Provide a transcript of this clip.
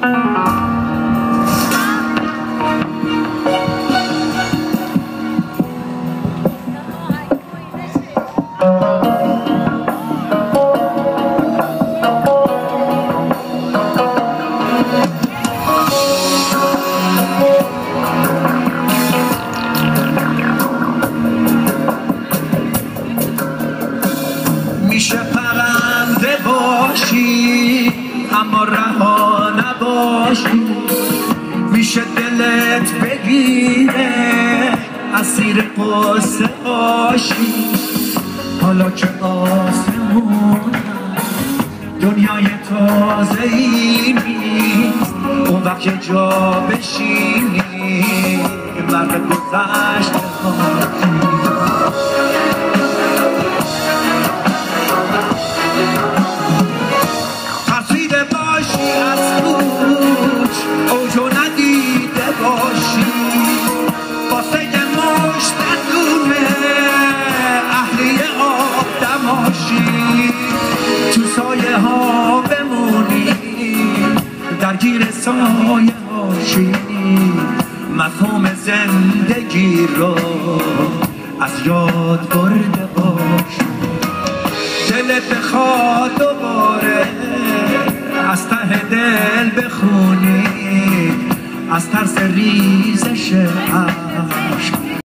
میشه پرنده باشی اما رها نباشی، میشه دلت بگیره اسیر قصه باشی. حالا که آسمون دنیای تازه ای نیست، اون وقت که جا بشینی برق گذشته ترسیده باشی از کوچ اوجو ندیده باشی، واسه یه مشتدونه اهلی آدماشی، تو سایه ها بمونی درگیر سایه هاشی، مفهوم زندگی رو از یاد برده باشی. دلت بخواد دوباره از ته دل بخونی، از ترس ریزش اشک